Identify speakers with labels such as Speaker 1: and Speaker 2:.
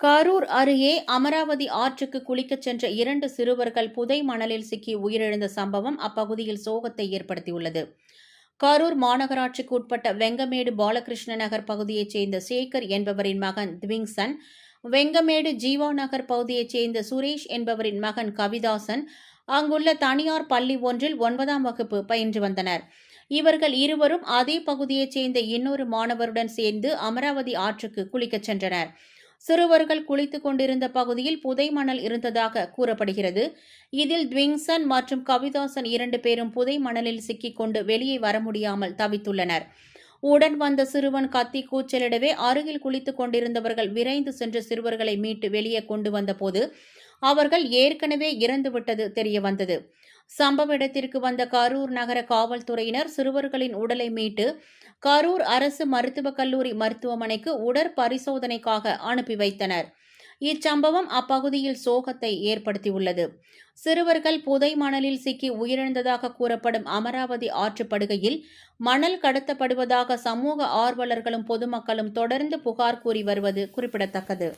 Speaker 1: கரூர் அருகே அமராவதி ஆற்றுக்கு குளிக்கச் சென்ற 2 சிறுவர்கள் புதை மணலில் சிக்கி உயிரிழந்த சம்பவம் அப்பகுதியில் சோகத்தை ஏற்படுத்தியுள்ளது. கரூர் மாநகராட்சிக்கு உட்பட்ட வெங்கமேடு பாலகிருஷ்ண நகர் பகுதியைச் சேர்ந்த சேகர் என்பவரின் மகன் த்விங்சன், வெங்கமேடு ஜீவா நகர் பகுதியைச் சேர்ந்த சுரேஷ் என்பவரின் மகன் கவிதாசன் அங்குள்ள தனியார் பள்ளி ஒன்றில் 9ஆம் வகுப்பு பயின்று வந்தனர். இவர்கள் இருவரும் அதே பகுதியைச் சேர்ந்த இன்னொரு மாணவருடன் சேர்ந்து அமராவதி ஆற்றுக்கு குளிக்கச் சென்றனர். சிறுவர்கள் குளித்துக் கொண்டிருந்த பகுதியில் புதை மணல் இருந்ததாக கூறப்படுகிறது. இதில் த்விங்சன் மற்றும் கவிதாசன் 2 பேரும் புதை மணலில் சிக்கிக் கொண்டு வெளியே வர முடியாமல் தவித்துள்ளனர். உடன் வந்த சிறுவன் கத்தி கூச்சலிடவே அருகில் குளித்துக் கொண்டிருந்தவர்கள் விரைந்து சென்று சிறுவர்களை மீட்டு வெளியே கொண்டு வந்தபோது அவர்கள் ஏற்கனவே இறந்துவிட்டது தெரியவந்தது. சம்பவ இடத்திற்கு வந்த கரூர் நகர காவல்துறையினர் சிறுவர்களின் உடலை மீட்டு கரூர் அரசு மருத்துவக் கல்லூரி மருத்துவமனைக்கு உடற்பரிசோதனைக்காக அனுப்பி வைத்தனர். இச்சம்பவம் அப்பகுதியில் சோகத்தை ஏற்படுத்தியுள்ளது. சிறுவர்கள் புதை மணலில் சிக்கி உயிரிழந்ததாக கூறப்படும் அமராவதி ஆற்றுப்படுகையில் மணல் கடத்தப்படுவதாக சமூக ஆர்வலர்களும் பொதுமக்களும் தொடர்ந்து புகார் கூறி வருவது குறிப்பிடத்தக்கது.